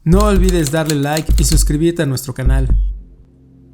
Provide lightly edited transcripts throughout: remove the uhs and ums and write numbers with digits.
No olvides darle like y suscribirte a nuestro canal.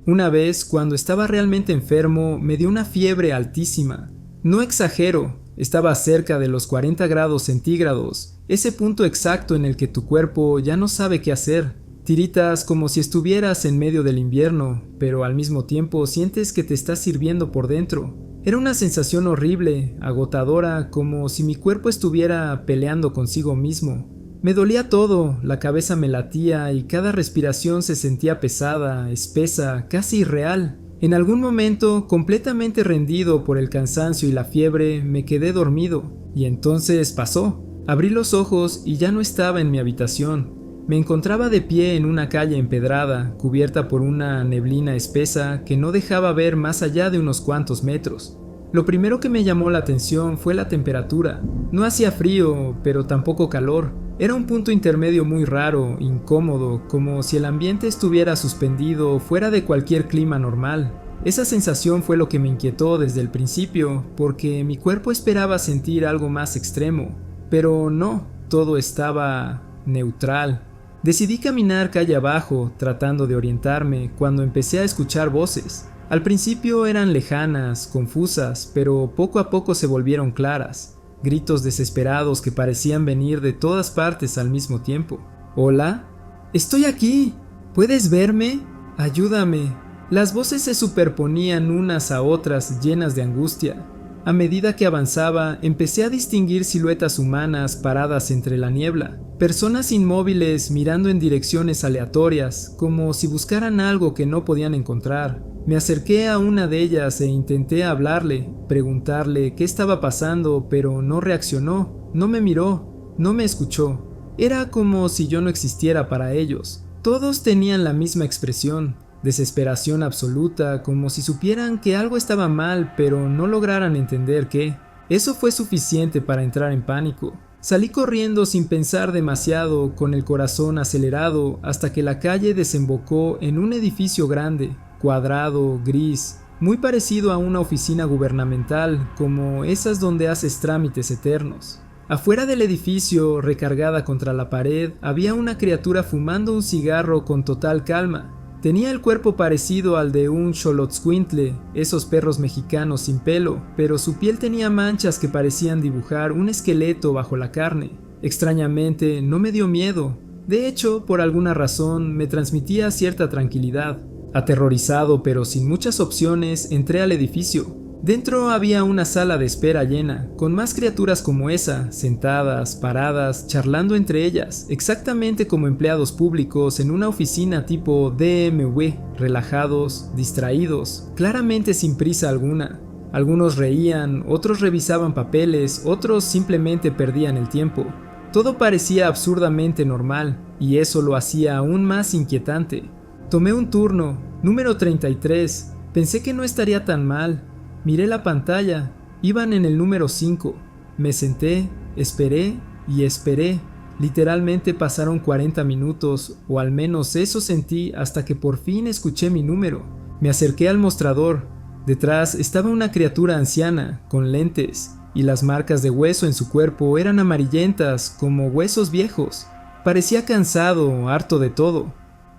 Una vez, cuando estaba realmente enfermo, me dio una fiebre altísima. No exagero, estaba cerca de los 40 grados centígrados, ese punto exacto en el que tu cuerpo ya no sabe qué hacer. Tiritas como si estuvieras en medio del invierno, pero al mismo tiempo sientes que te estás hirviendo por dentro. Era una sensación horrible, agotadora, como si mi cuerpo estuviera peleando consigo mismo. Me dolía todo, la cabeza me latía y cada respiración se sentía pesada, espesa, casi irreal. En algún momento, completamente rendido por el cansancio y la fiebre, me quedé dormido. Y entonces pasó. Abrí los ojos y ya no estaba en mi habitación. Me encontraba de pie en una calle empedrada, cubierta por una neblina espesa que no dejaba ver más allá de unos cuantos metros. Lo primero que me llamó la atención fue la temperatura. No hacía frío, pero tampoco calor. Era un punto intermedio muy raro, incómodo, como si el ambiente estuviera suspendido fuera de cualquier clima normal. Esa sensación fue lo que me inquietó desde el principio, porque mi cuerpo esperaba sentir algo más extremo. Pero no, todo estaba neutral. Decidí caminar calle abajo, tratando de orientarme, cuando empecé a escuchar voces. Al principio eran lejanas, confusas, pero poco a poco se volvieron claras. Gritos desesperados que parecían venir de todas partes al mismo tiempo. ¿Hola? ¡Estoy aquí! ¿Puedes verme? ¡Ayúdame! Las voces se superponían unas a otras llenas de angustia. A medida que avanzaba, empecé a distinguir siluetas humanas paradas entre la niebla. Personas inmóviles mirando en direcciones aleatorias, como si buscaran algo que no podían encontrar. Me acerqué a una de ellas e intenté hablarle, preguntarle qué estaba pasando, pero no reaccionó, no me miró, no me escuchó. Era como si yo no existiera para ellos. Todos tenían la misma expresión, desesperación absoluta, como si supieran que algo estaba mal, pero no lograran entender qué. Eso fue suficiente para entrar en pánico. Salí corriendo sin pensar demasiado, con el corazón acelerado, hasta que la calle desembocó en un edificio grande, cuadrado, gris, muy parecido a una oficina gubernamental, como esas donde haces trámites eternos. Afuera del edificio, recargada contra la pared, había una criatura fumando un cigarro con total calma. Tenía el cuerpo parecido al de un xolotzcuintle, esos perros mexicanos sin pelo, pero su piel tenía manchas que parecían dibujar un esqueleto bajo la carne. Extrañamente, no me dio miedo. De hecho, por alguna razón, me transmitía cierta tranquilidad. Aterrorizado pero sin muchas opciones, entré al edificio. Dentro había una sala de espera llena, con más criaturas como esa, sentadas, paradas, charlando entre ellas, exactamente como empleados públicos en una oficina tipo DMV, relajados, distraídos, claramente sin prisa alguna. Algunos reían, otros revisaban papeles, otros simplemente perdían el tiempo. Todo parecía absurdamente normal, y eso lo hacía aún más inquietante. Tomé un turno, número 33, pensé que no estaría tan mal. Miré la pantalla, iban en el número 5. Me senté, esperé y esperé. Literalmente pasaron 40 minutos, o al menos eso sentí hasta que por fin escuché mi número. Me acerqué al mostrador. Detrás estaba una criatura anciana, con lentes, y las marcas de hueso en su cuerpo eran amarillentas, como huesos viejos. Parecía cansado, harto de todo.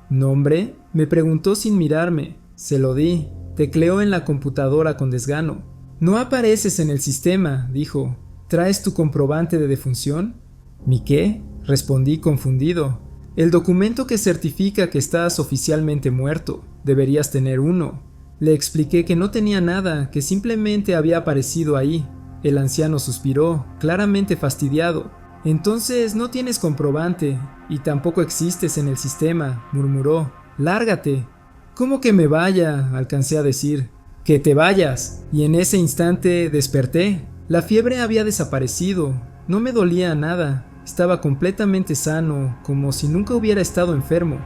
¿Nombre? Me preguntó sin mirarme. Se lo di. Tecleó en la computadora con desgano. No apareces en el sistema, dijo. ¿Traes tu comprobante de defunción? ¿Mi qué? Respondí confundido. El documento que certifica que estás oficialmente muerto. Deberías tener uno. Le expliqué que no tenía nada, que simplemente había aparecido ahí. El anciano suspiró, claramente fastidiado. Entonces no tienes comprobante, y tampoco existes en el sistema, murmuró. ¡Lárgate! ¿Cómo que me vaya?, alcancé a decir. ¡Que te vayas! Y en ese instante desperté. La fiebre había desaparecido. No me dolía nada. Estaba completamente sano, como si nunca hubiera estado enfermo.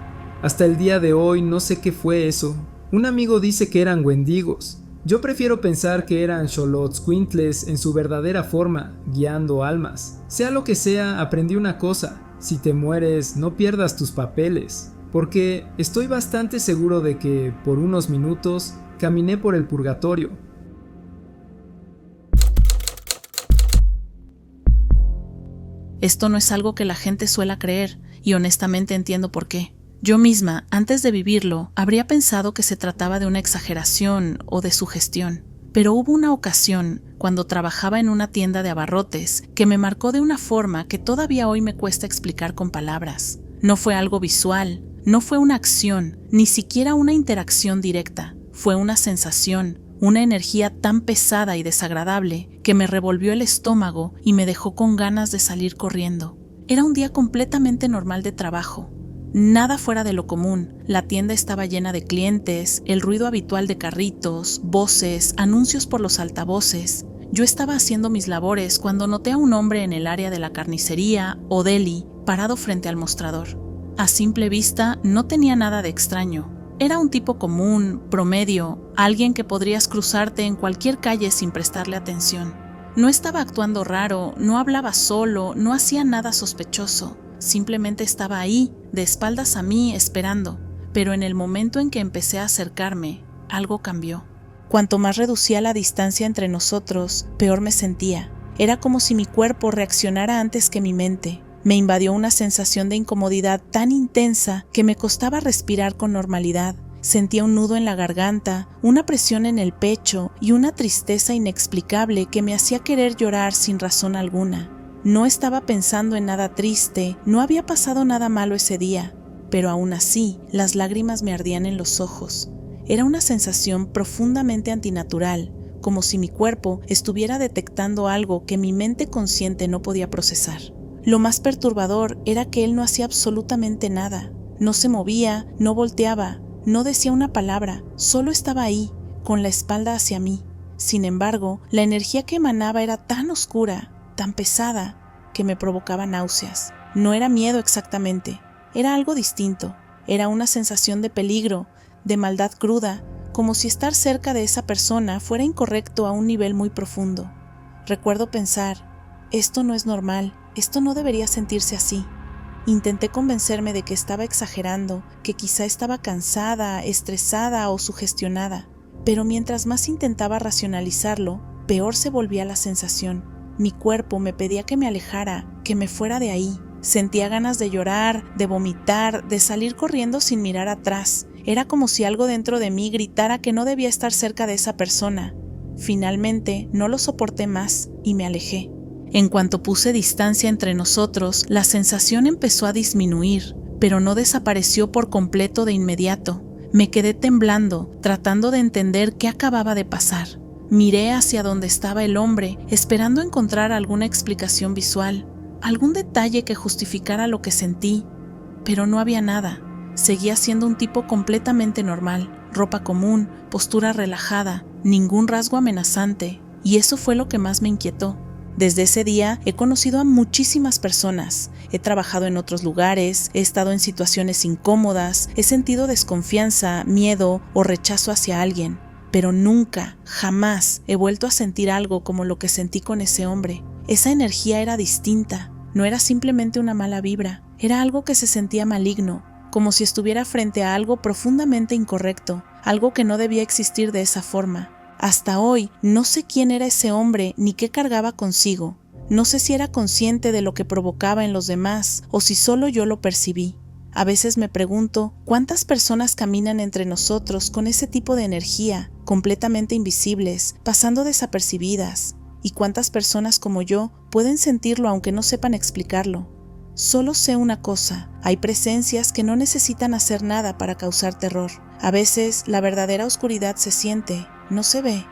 Hasta el día de hoy no sé qué fue eso. Un amigo dice que eran wendigos. Yo prefiero pensar que eran xolotzcuintles en su verdadera forma, guiando almas. Sea lo que sea, aprendí una cosa. Si te mueres, no pierdas tus papeles. Porque estoy bastante seguro de que, por unos minutos, caminé por el purgatorio. Esto no es algo que la gente suela creer, y honestamente entiendo por qué. Yo misma, antes de vivirlo, habría pensado que se trataba de una exageración o de sugestión. Pero hubo una ocasión, cuando trabajaba en una tienda de abarrotes, que me marcó de una forma que todavía hoy me cuesta explicar con palabras. No fue algo visual, no fue una acción, ni siquiera una interacción directa. Fue una sensación, una energía tan pesada y desagradable que me revolvió el estómago y me dejó con ganas de salir corriendo. Era un día completamente normal de trabajo. Nada fuera de lo común. La tienda estaba llena de clientes, el ruido habitual de carritos, voces, anuncios por los altavoces. Yo estaba haciendo mis labores cuando noté a un hombre en el área de la carnicería o deli parado frente al mostrador. A simple vista no tenía nada de extraño. Era un tipo común, promedio, alguien que podrías cruzarte en cualquier calle sin prestarle atención. No estaba actuando raro, no hablaba solo, no hacía nada sospechoso. Simplemente estaba ahí, de espaldas a mí, esperando. Pero en el momento en que empecé a acercarme, algo cambió. Cuanto más reducía la distancia entre nosotros, peor me sentía. Era como si mi cuerpo reaccionara antes que mi mente. Me invadió una sensación de incomodidad tan intensa que me costaba respirar con normalidad. Sentía un nudo en la garganta, una presión en el pecho y una tristeza inexplicable que me hacía querer llorar sin razón alguna. No estaba pensando en nada triste, no había pasado nada malo ese día, pero aún así, las lágrimas me ardían en los ojos. Era una sensación profundamente antinatural, como si mi cuerpo estuviera detectando algo que mi mente consciente no podía procesar. Lo más perturbador era que él no hacía absolutamente nada. No se movía, no volteaba, no decía una palabra, solo estaba ahí, con la espalda hacia mí. Sin embargo, la energía que emanaba era tan oscura, tan pesada, que me provocaba náuseas. No era miedo exactamente, era algo distinto. Era una sensación de peligro, de maldad cruda, como si estar cerca de esa persona fuera incorrecto a un nivel muy profundo. Recuerdo pensar, esto no es normal, esto no debería sentirse así. Intenté convencerme de que estaba exagerando, que quizá estaba cansada, estresada o sugestionada, pero mientras más intentaba racionalizarlo, peor se volvía la sensación. Mi cuerpo me pedía que me alejara, que me fuera de ahí. Sentía ganas de llorar, de vomitar, de salir corriendo sin mirar atrás. Era como si algo dentro de mí gritara que no debía estar cerca de esa persona. Finalmente, no lo soporté más y me alejé. En cuanto puse distancia entre nosotros, la sensación empezó a disminuir, pero no desapareció por completo de inmediato. Me quedé temblando, tratando de entender qué acababa de pasar. Miré hacia donde estaba el hombre, esperando encontrar alguna explicación visual, algún detalle que justificara lo que sentí, pero no había nada. Seguía siendo un tipo completamente normal, ropa común, postura relajada, ningún rasgo amenazante, y eso fue lo que más me inquietó. Desde ese día he conocido a muchísimas personas, he trabajado en otros lugares, he estado en situaciones incómodas, he sentido desconfianza, miedo o rechazo hacia alguien, pero nunca, jamás he vuelto a sentir algo como lo que sentí con ese hombre. Esa energía era distinta, no era simplemente una mala vibra, era algo que se sentía maligno, como si estuviera frente a algo profundamente incorrecto, algo que no debía existir de esa forma. Hasta hoy no sé quién era ese hombre ni qué cargaba consigo. No sé si era consciente de lo que provocaba en los demás o si solo yo lo percibí. A veces me pregunto cuántas personas caminan entre nosotros con ese tipo de energía, completamente invisibles, pasando desapercibidas, y cuántas personas como yo pueden sentirlo aunque no sepan explicarlo. Solo sé una cosa, hay presencias que no necesitan hacer nada para causar terror. A veces la verdadera oscuridad se siente, no se ve.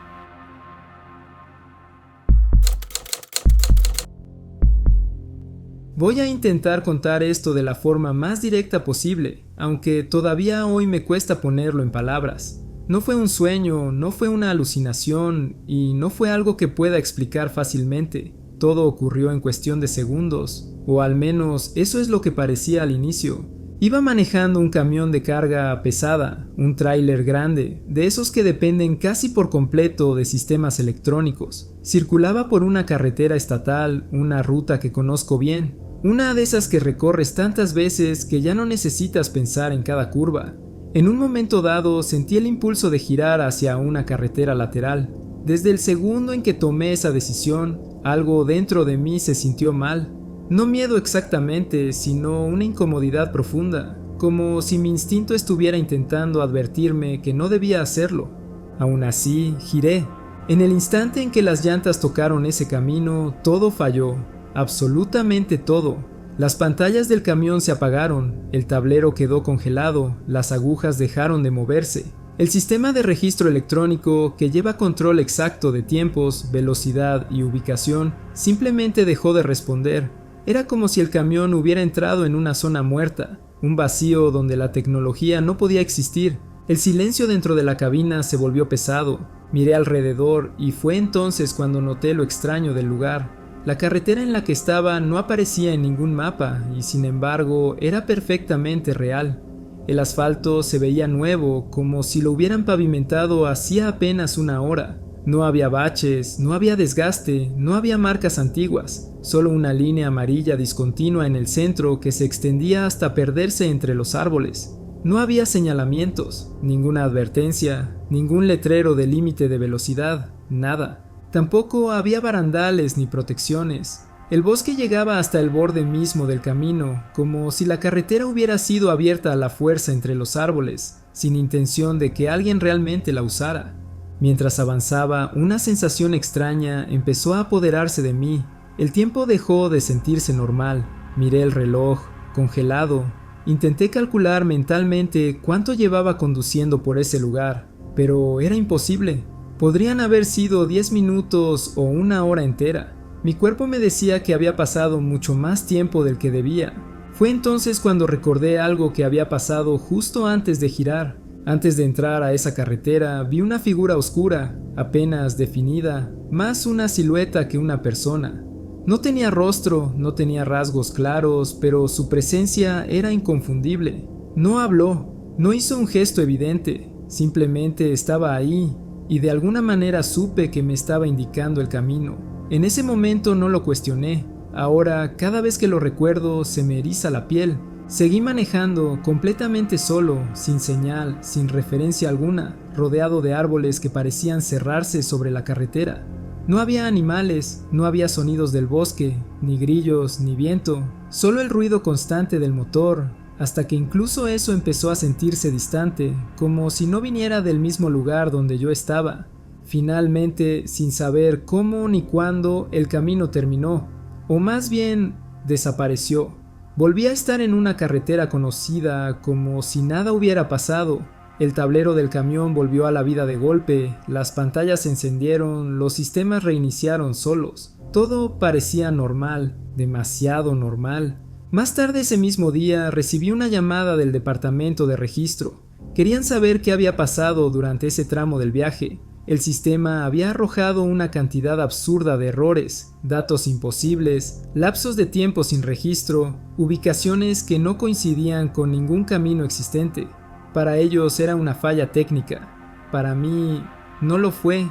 Voy a intentar contar esto de la forma más directa posible, aunque todavía hoy me cuesta ponerlo en palabras. No fue un sueño, no fue una alucinación y no fue algo que pueda explicar fácilmente. Todo ocurrió en cuestión de segundos, o al menos eso es lo que parecía al inicio. Iba manejando un camión de carga pesada, un tráiler grande, de esos que dependen casi por completo de sistemas electrónicos. Circulaba por una carretera estatal, una ruta que conozco bien, una de esas que recorres tantas veces que ya no necesitas pensar en cada curva. En un momento dado sentí el impulso de girar hacia una carretera lateral. Desde el segundo en que tomé esa decisión, algo dentro de mí se sintió mal. No miedo exactamente, sino una incomodidad profunda, como si mi instinto estuviera intentando advertirme que no debía hacerlo. Aún así, giré. En el instante en que las llantas tocaron ese camino, todo falló, absolutamente todo. Las pantallas del camión se apagaron, el tablero quedó congelado, las agujas dejaron de moverse. El sistema de registro electrónico, que lleva control exacto de tiempos, velocidad y ubicación, simplemente dejó de responder. Era como si el camión hubiera entrado en una zona muerta, un vacío donde la tecnología no podía existir. El silencio dentro de la cabina se volvió pesado. Miré alrededor y fue entonces cuando noté lo extraño del lugar. La carretera en la que estaba no aparecía en ningún mapa y sin embargo era perfectamente real. El asfalto se veía nuevo, como si lo hubieran pavimentado hacía apenas una hora. No había baches, no había desgaste, no había marcas antiguas, solo una línea amarilla discontinua en el centro que se extendía hasta perderse entre los árboles. No había señalamientos, ninguna advertencia, ningún letrero de límite de velocidad, nada. Tampoco había barandales ni protecciones. El bosque llegaba hasta el borde mismo del camino, como si la carretera hubiera sido abierta a la fuerza entre los árboles, sin intención de que alguien realmente la usara. Mientras avanzaba, una sensación extraña empezó a apoderarse de mí. El tiempo dejó de sentirse normal. Miré el reloj, congelado. Intenté calcular mentalmente cuánto llevaba conduciendo por ese lugar, pero era imposible. Podrían haber sido 10 minutos o una hora entera. Mi cuerpo me decía que había pasado mucho más tiempo del que debía. Fue entonces cuando recordé algo que había pasado justo antes de girar. Antes de entrar a esa carretera, vi una figura oscura, apenas definida, más una silueta que una persona. No tenía rostro, no tenía rasgos claros, pero su presencia era inconfundible. No habló, no hizo un gesto evidente, simplemente estaba ahí, y de alguna manera supe que me estaba indicando el camino. En ese momento no lo cuestioné. Ahora, cada vez que lo recuerdo, se me eriza la piel. Seguí manejando completamente solo, sin señal, sin referencia alguna, rodeado de árboles que parecían cerrarse sobre la carretera. No había animales, no había sonidos del bosque, ni grillos, ni viento, solo el ruido constante del motor, hasta que incluso eso empezó a sentirse distante, como si no viniera del mismo lugar donde yo estaba. Finalmente, sin saber cómo ni cuándo, el camino terminó, o más bien, desapareció. Volví a estar en una carretera conocida, como si nada hubiera pasado. El tablero del camión volvió a la vida de golpe, las pantallas se encendieron, los sistemas reiniciaron solos. Todo parecía normal, demasiado normal. Más tarde ese mismo día recibí una llamada del departamento de registro. Querían saber qué había pasado durante ese tramo del viaje. El sistema había arrojado una cantidad absurda de errores, datos imposibles, lapsos de tiempo sin registro, ubicaciones que no coincidían con ningún camino existente. Para ellos era una falla técnica. Para mí, no lo fue.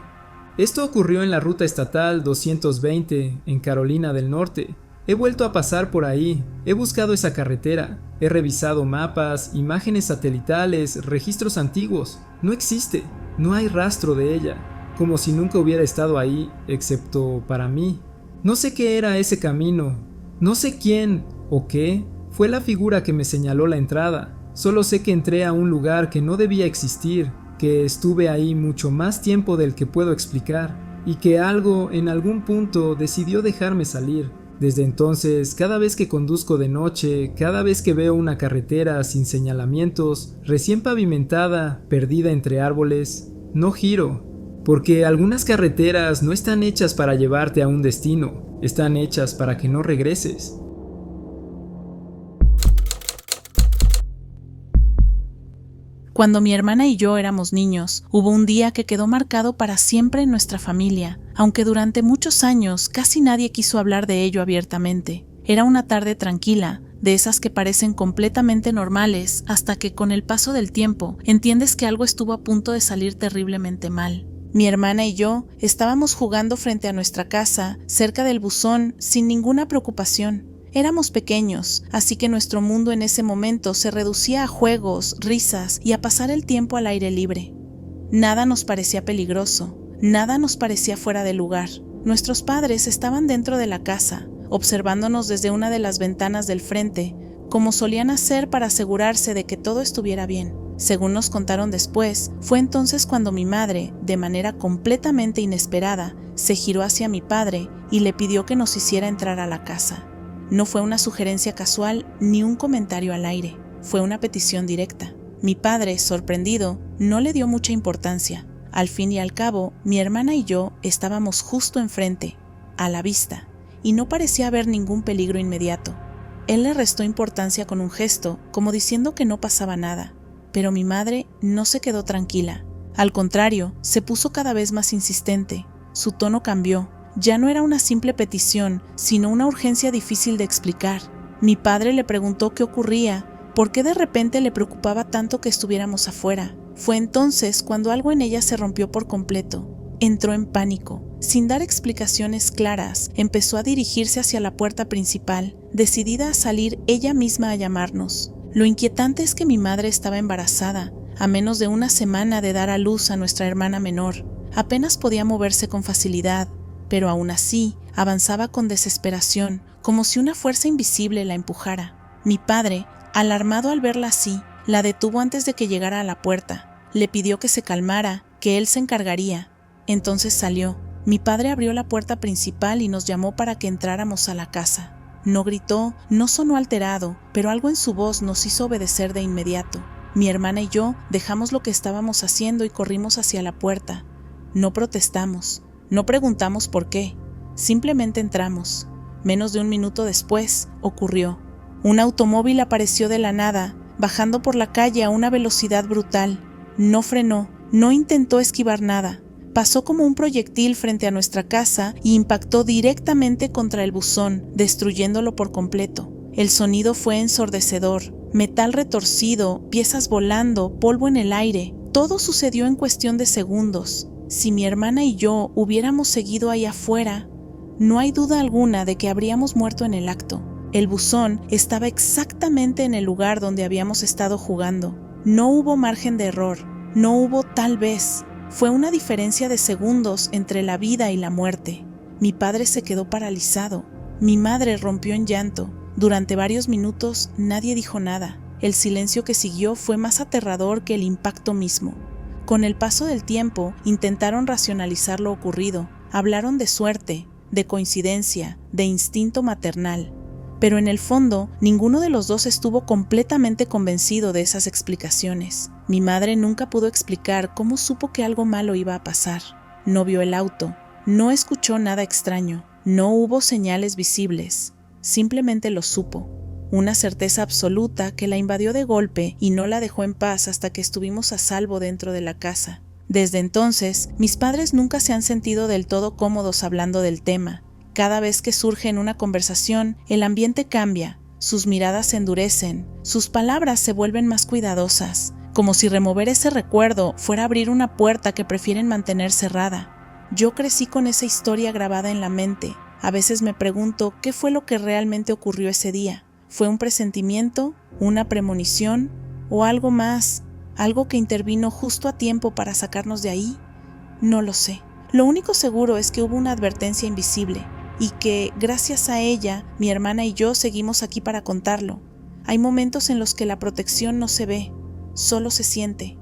Esto ocurrió en la ruta estatal 220, en Carolina del Norte. He vuelto a pasar por ahí, he buscado esa carretera, he revisado mapas, imágenes satelitales, registros antiguos. No existe. No hay rastro de ella, como si nunca hubiera estado ahí, excepto para mí. No sé qué era ese camino, no sé quién o qué fue la figura que me señaló la entrada. Solo sé que entré a un lugar que no debía existir, que estuve ahí mucho más tiempo del que puedo explicar, y que algo en algún punto decidió dejarme salir. Desde entonces, cada vez que conduzco de noche, cada vez que veo una carretera sin señalamientos, recién pavimentada, perdida entre árboles, no giro, porque algunas carreteras no están hechas para llevarte a un destino, están hechas para que no regreses. Cuando mi hermana y yo éramos niños, hubo un día que quedó marcado para siempre en nuestra familia, aunque durante muchos años casi nadie quiso hablar de ello abiertamente. Era una tarde tranquila, de esas que parecen completamente normales, hasta que con el paso del tiempo entiendes que algo estuvo a punto de salir terriblemente mal. Mi hermana y yo estábamos jugando frente a nuestra casa, cerca del buzón, sin ninguna preocupación. Éramos pequeños, así que nuestro mundo en ese momento se reducía a juegos, risas y a pasar el tiempo al aire libre. Nada nos parecía peligroso, nada nos parecía fuera de lugar. Nuestros padres estaban dentro de la casa, observándonos desde una de las ventanas del frente, como solían hacer para asegurarse de que todo estuviera bien. Según nos contaron después, fue entonces cuando mi madre, de manera completamente inesperada, se giró hacia mi padre y le pidió que nos hiciera entrar a la casa. No fue una sugerencia casual ni un comentario al aire, fue una petición directa. Mi padre, sorprendido, no le dio mucha importancia. Al fin y al cabo, mi hermana y yo estábamos justo enfrente, a la vista, y no parecía haber ningún peligro inmediato. Él le restó importancia con un gesto, como diciendo que no pasaba nada, pero mi madre no se quedó tranquila. Al contrario, se puso cada vez más insistente. Su tono cambió. Ya no era una simple petición, sino una urgencia difícil de explicar. Mi padre le preguntó qué ocurría, por qué de repente le preocupaba tanto que estuviéramos afuera. Fue entonces cuando algo en ella se rompió por completo. Entró en pánico. Sin dar explicaciones claras, empezó a dirigirse hacia la puerta principal, decidida a salir ella misma a llamarnos. Lo inquietante es que mi madre estaba embarazada, a menos de una semana de dar a luz a nuestra hermana menor. Apenas podía moverse con facilidad, pero aún así avanzaba con desesperación, como si una fuerza invisible la empujara. Mi padre, alarmado al verla así, la detuvo antes de que llegara a la puerta. Le pidió que se calmara, que él se encargaría. Entonces salió. Mi padre abrió la puerta principal y nos llamó para que entráramos a la casa. No gritó, no sonó alterado, pero algo en su voz nos hizo obedecer de inmediato. Mi hermana y yo dejamos lo que estábamos haciendo y corrimos hacia la puerta. No protestamos, no preguntamos por qué, simplemente entramos. Menos de un minuto después, ocurrió. Un automóvil apareció de la nada, bajando por la calle a una velocidad brutal. No frenó, no intentó esquivar nada. Pasó como un proyectil frente a nuestra casa y impactó directamente contra el buzón, destruyéndolo por completo. El sonido fue ensordecedor, metal retorcido, piezas volando, polvo en el aire. Todo sucedió en cuestión de segundos. Si mi hermana y yo hubiéramos seguido ahí afuera, no hay duda alguna de que habríamos muerto en el acto. El buzón estaba exactamente en el lugar donde habíamos estado jugando. No hubo margen de error, no hubo tal vez. Fue una diferencia de segundos entre la vida y la muerte. Mi padre se quedó paralizado. Mi madre rompió en llanto. Durante varios minutos nadie dijo nada. El silencio que siguió fue más aterrador que el impacto mismo. Con el paso del tiempo, intentaron racionalizar lo ocurrido. Hablaron de suerte, de coincidencia, de instinto maternal. Pero en el fondo, ninguno de los dos estuvo completamente convencido de esas explicaciones. Mi madre nunca pudo explicar cómo supo que algo malo iba a pasar. No vio el auto, no escuchó nada extraño, no hubo señales visibles, simplemente lo supo. Una certeza absoluta que la invadió de golpe y no la dejó en paz hasta que estuvimos a salvo dentro de la casa. Desde entonces, mis padres nunca se han sentido del todo cómodos hablando del tema. Cada vez que surge en una conversación, el ambiente cambia, sus miradas se endurecen, sus palabras se vuelven más cuidadosas, como si remover ese recuerdo fuera abrir una puerta que prefieren mantener cerrada. Yo crecí con esa historia grabada en la mente. A veces me pregunto qué fue lo que realmente ocurrió ese día. ¿Fue un presentimiento, una premonición o algo más, algo que intervino justo a tiempo para sacarnos de ahí? No lo sé. Lo único seguro es que hubo una advertencia invisible y que, gracias a ella, mi hermana y yo seguimos aquí para contarlo. Hay momentos en los que la protección no se ve, solo se siente.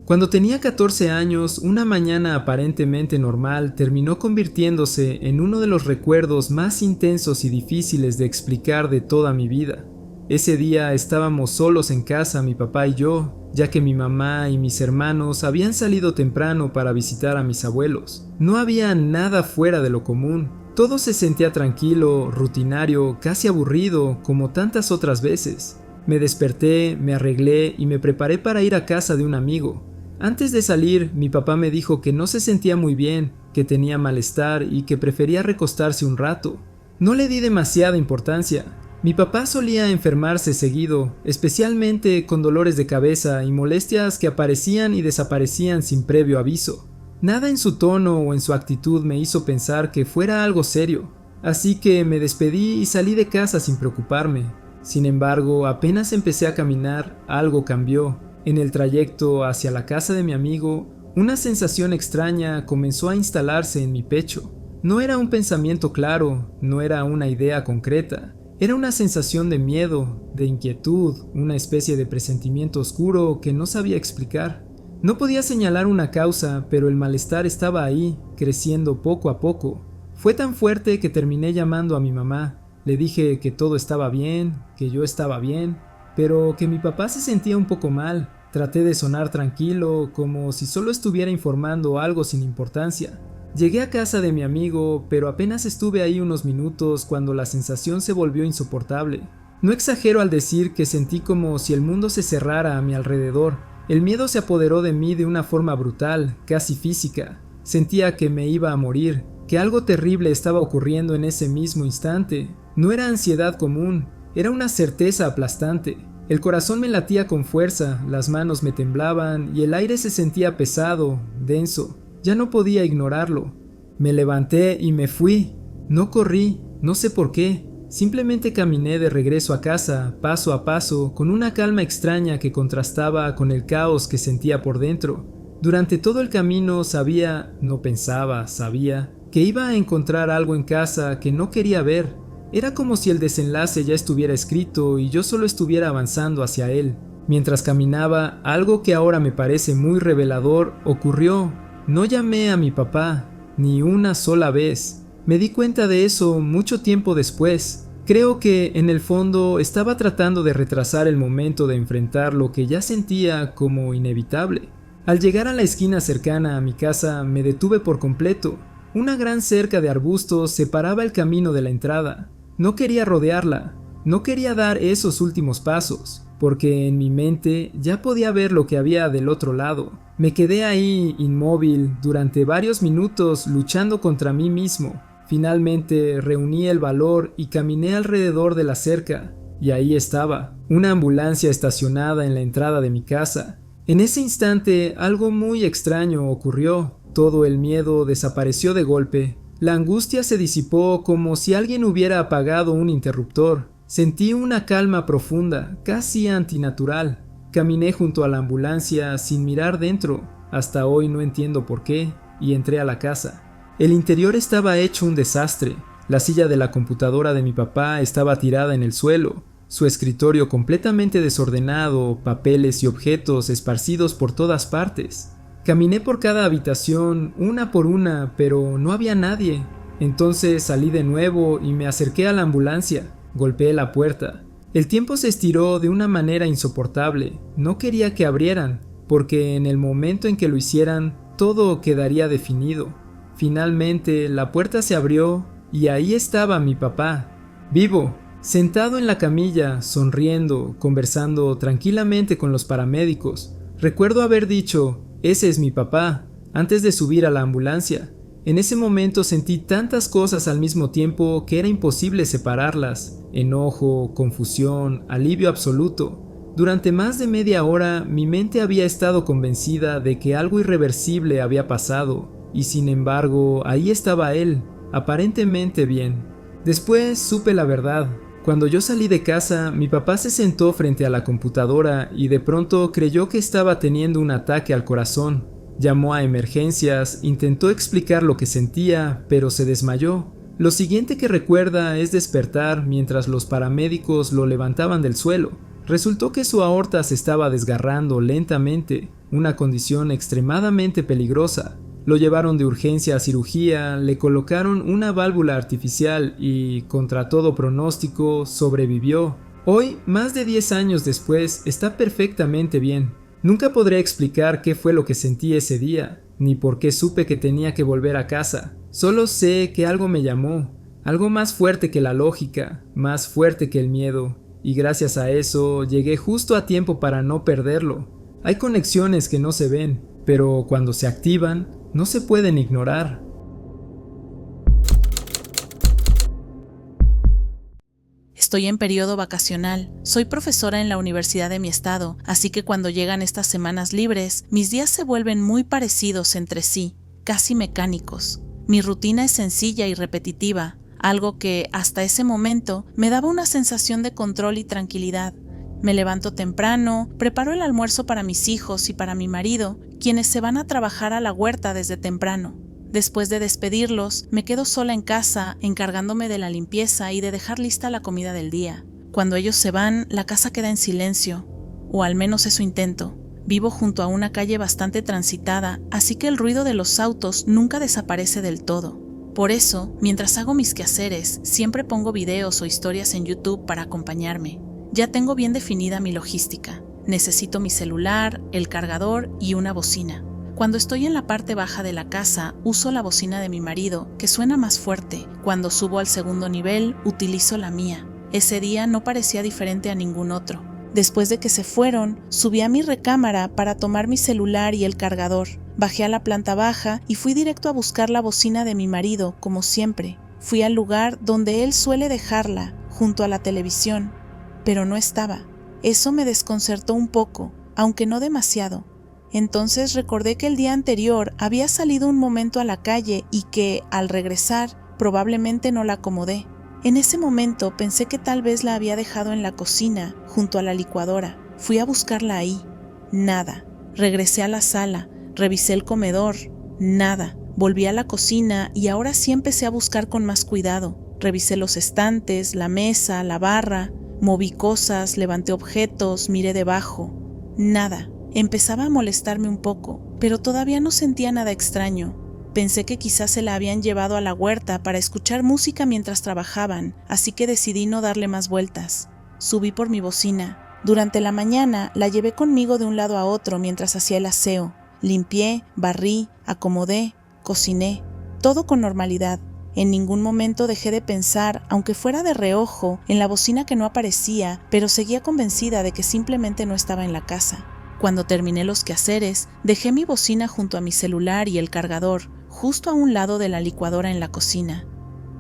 Cuando tenía 14 años, una mañana aparentemente normal terminó convirtiéndose en uno de los recuerdos más intensos y difíciles de explicar de toda mi vida. Ese día estábamos solos en casa, mi papá y yo, ya que mi mamá y mis hermanos habían salido temprano para visitar a mis abuelos. No había nada fuera de lo común. Todo se sentía tranquilo, rutinario, casi aburrido, como tantas otras veces. Me desperté, me arreglé y me preparé para ir a casa de un amigo. Antes de salir, mi papá me dijo que no se sentía muy bien, que tenía malestar y que prefería recostarse un rato. No le di demasiada importancia. Mi papá solía enfermarse seguido, especialmente con dolores de cabeza y molestias que aparecían y desaparecían sin previo aviso. Nada en su tono o en su actitud me hizo pensar que fuera algo serio, así que me despedí y salí de casa sin preocuparme. Sin embargo, apenas empecé a caminar, algo cambió. En el trayecto hacia la casa de mi amigo, Una sensación extraña comenzó a instalarse en mi pecho. No era un pensamiento claro, no era una idea concreta. Era una sensación de miedo, de inquietud, una especie de presentimiento oscuro que no sabía explicar. No podía señalar una causa, pero el malestar estaba ahí, creciendo poco a poco. Fue tan fuerte que terminé llamando a mi mamá. Le dije que todo estaba bien, que yo estaba bien, pero que mi papá se sentía un poco mal. Traté de sonar tranquilo, como si solo estuviera informando algo sin importancia. Llegué a casa de mi amigo, pero apenas estuve ahí unos minutos cuando la sensación se volvió insoportable. No exagero al decir que sentí como si el mundo se cerrara a mi alrededor. El miedo se apoderó de mí de una forma brutal, casi física. Sentía que me iba a morir, que algo terrible estaba ocurriendo en ese mismo instante. No era ansiedad común, era una certeza aplastante. El corazón me latía con fuerza, las manos me temblaban y el aire se sentía pesado, denso. Ya no podía ignorarlo. Me levanté y me fui. No corrí, no sé por qué. Simplemente caminé de regreso a casa, paso a paso, con una calma extraña que contrastaba con el caos que sentía por dentro. Durante todo el camino sabía que iba a encontrar algo en casa que no quería ver. Era como si el desenlace ya estuviera escrito y yo solo estuviera avanzando hacia él. Mientras caminaba, algo que ahora me parece muy revelador ocurrió. No llamé a mi papá, ni una sola vez. Me di cuenta de eso mucho tiempo después. Creo que en el fondo estaba tratando de retrasar el momento de enfrentar lo que ya sentía como inevitable. Al llegar a la esquina cercana a mi casa me detuve por completo. Una gran cerca de arbustos separaba el camino de la entrada. No quería rodearla, no quería dar esos últimos pasos, porque en mi mente ya podía ver lo que había del otro lado. Me quedé ahí inmóvil durante varios minutos luchando contra mí mismo. Finalmente reuní el valor y caminé alrededor de la cerca, y ahí estaba, una ambulancia estacionada en la entrada de mi casa. En ese instante algo muy extraño ocurrió. Todo el miedo desapareció de golpe. La angustia se disipó como si alguien hubiera apagado un interruptor. Sentí una calma profunda, casi antinatural. Caminé junto a la ambulancia sin mirar dentro. Hasta hoy no entiendo por qué, y entré a la casa. El interior estaba hecho un desastre. La silla de la computadora de mi papá estaba tirada en el suelo. Su escritorio completamente desordenado, papeles y objetos esparcidos por todas partes. Caminé por cada habitación, una por una, pero no había nadie. Entonces salí de nuevo y me acerqué a la ambulancia. Golpeé la puerta. El tiempo se estiró de una manera insoportable. No quería que abrieran, porque en el momento en que lo hicieran, todo quedaría definido. Finalmente, la puerta se abrió y ahí estaba mi papá, vivo, sentado en la camilla, sonriendo, conversando tranquilamente con los paramédicos. Recuerdo haber dicho: "Ese es mi papá", antes de subir a la ambulancia. En ese momento sentí tantas cosas al mismo tiempo que era imposible separarlas. Enojo, confusión, alivio absoluto. Durante más de media hora mi mente había estado convencida de que algo irreversible había pasado, y sin embargo ahí estaba él, aparentemente bien. Después supe la verdad. Cuando yo salí de casa, mi papá se sentó frente a la computadora y de pronto creyó que estaba teniendo un ataque al corazón. Llamó a emergencias, intentó explicar lo que sentía, pero se desmayó. Lo siguiente que recuerda es despertar mientras los paramédicos lo levantaban del suelo. Resultó que su aorta se estaba desgarrando lentamente, una condición extremadamente peligrosa. Lo llevaron de urgencia a cirugía, le colocaron una válvula artificial y, contra todo pronóstico, sobrevivió. Hoy, más de 10 años después, está perfectamente bien. Nunca podré explicar qué fue lo que sentí ese día, ni por qué supe que tenía que volver a casa. Solo sé que algo me llamó, algo más fuerte que la lógica, más fuerte que el miedo, y gracias a eso llegué justo a tiempo para no perderlo. Hay conexiones que no se ven, pero cuando se activan, no se pueden ignorar. Estoy en periodo vacacional, soy profesora en la universidad de mi estado, así que cuando llegan estas semanas libres, mis días se vuelven muy parecidos entre sí, casi mecánicos. Mi rutina es sencilla y repetitiva, algo que hasta ese momento me daba una sensación de control y tranquilidad. Me levanto temprano, preparo el almuerzo para mis hijos y para mi marido, quienes se van a trabajar a la huerta desde temprano. Después de despedirlos, me quedo sola en casa, encargándome de la limpieza y de dejar lista la comida del día. Cuando ellos se van, la casa queda en silencio, o al menos eso intento. Vivo junto a una calle bastante transitada, así que el ruido de los autos nunca desaparece del todo. Por eso, mientras hago mis quehaceres, siempre pongo videos o historias en YouTube para acompañarme. Ya tengo bien definida mi logística. Necesito mi celular, el cargador y una bocina. Cuando estoy en la parte baja de la casa, uso la bocina de mi marido, que suena más fuerte. Cuando subo al segundo nivel, utilizo la mía. Ese día no parecía diferente a ningún otro. Después de que se fueron, subí a mi recámara para tomar mi celular y el cargador. Bajé a la planta baja y fui directo a buscar la bocina de mi marido, como siempre. Fui al lugar donde él suele dejarla, junto a la televisión, pero no estaba. Eso me desconcertó un poco, aunque no demasiado. Entonces recordé que el día anterior había salido un momento a la calle y que, al regresar, probablemente no la acomodé. En ese momento pensé que tal vez la había dejado en la cocina, junto a la licuadora. Fui a buscarla ahí. Nada. Regresé a la sala, revisé el comedor. Nada. Volví a la cocina y ahora sí empecé a buscar con más cuidado. Revisé los estantes, la mesa, la barra. Moví cosas, levanté objetos, miré debajo. Nada. Empezaba a molestarme un poco, pero todavía no sentía nada extraño. Pensé que quizás se la habían llevado a la huerta para escuchar música mientras trabajaban, así que decidí no darle más vueltas. Subí por mi bocina. Durante la mañana la llevé conmigo de un lado a otro mientras hacía el aseo. Limpié, barrí, acomodé, cociné. Todo con normalidad. En ningún momento dejé de pensar, aunque fuera de reojo, en la bocina que no aparecía, pero seguía convencida de que simplemente no estaba en la casa. Cuando terminé los quehaceres, dejé mi bocina junto a mi celular y el cargador, justo a un lado de la licuadora en la cocina.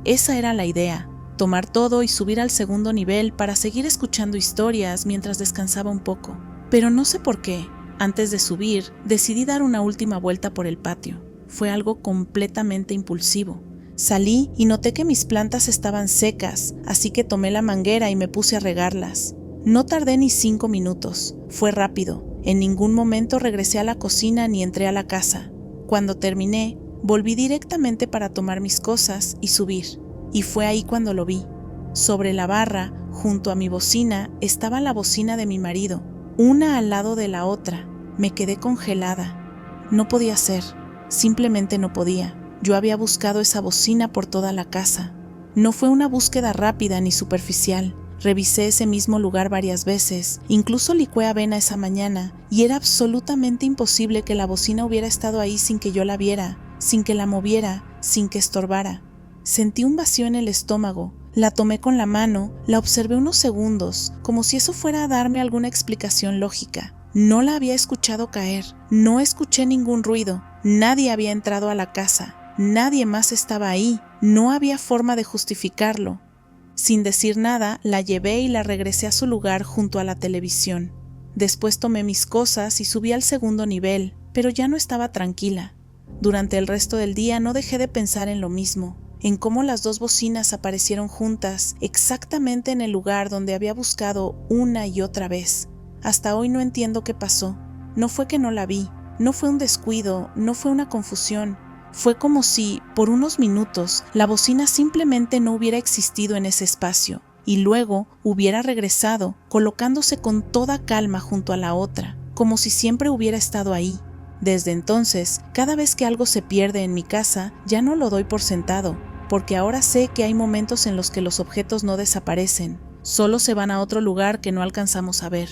Esa era la idea, tomar todo y subir al segundo nivel para seguir escuchando historias mientras descansaba un poco. Pero no sé por qué, antes de subir, decidí dar una última vuelta por el patio. Fue algo completamente impulsivo. Salí y noté que mis plantas estaban secas, así que tomé la manguera y me puse a regarlas. No tardé ni 5 minutos, fue rápido. En ningún momento regresé a la cocina ni entré a la casa. Cuando terminé, volví directamente para tomar mis cosas y subir. Y fue ahí cuando lo vi. Sobre la barra, junto a mi bocina, estaba la bocina de mi marido, una al lado de la otra. Me quedé congelada. No podía ser, simplemente no podía. Yo había buscado esa bocina por toda la casa. No fue una búsqueda rápida ni superficial. Revisé ese mismo lugar varias veces, incluso licué avena esa mañana, y era absolutamente imposible que la bocina hubiera estado ahí sin que yo la viera, sin que la moviera, sin que estorbara. Sentí un vacío en el estómago, la tomé con la mano, la observé unos segundos, como si eso fuera a darme alguna explicación lógica. No la había escuchado caer, no escuché ningún ruido, nadie había entrado a la casa, nadie más estaba ahí, no había forma de justificarlo. Sin decir nada, la llevé y la regresé a su lugar junto a la televisión. Después tomé mis cosas y subí al segundo nivel, pero ya no estaba tranquila. Durante el resto del día no dejé de pensar en lo mismo, en cómo las dos bocinas aparecieron juntas, exactamente en el lugar donde había buscado una y otra vez. Hasta hoy no entiendo qué pasó. No fue que no la vi, no fue un descuido, no fue una confusión. Fue como si, por unos minutos, la bocina simplemente no hubiera existido en ese espacio, y luego hubiera regresado, colocándose con toda calma junto a la otra, como si siempre hubiera estado ahí. Desde entonces, cada vez que algo se pierde en mi casa, ya no lo doy por sentado, porque ahora sé que hay momentos en los que los objetos no desaparecen, solo se van a otro lugar que no alcanzamos a ver.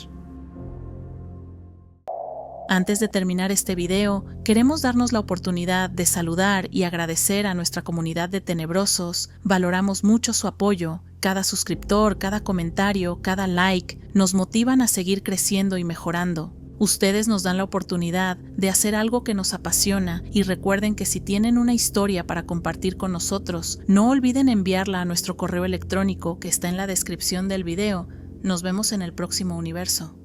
Antes de terminar este video, queremos darnos la oportunidad de saludar y agradecer a nuestra comunidad de tenebrosos. Valoramos mucho su apoyo. Cada suscriptor, cada comentario, cada like nos motivan a seguir creciendo y mejorando. Ustedes nos dan la oportunidad de hacer algo que nos apasiona y recuerden que si tienen una historia para compartir con nosotros, no olviden enviarla a nuestro correo electrónico que está en la descripción del video. Nos vemos en el próximo universo.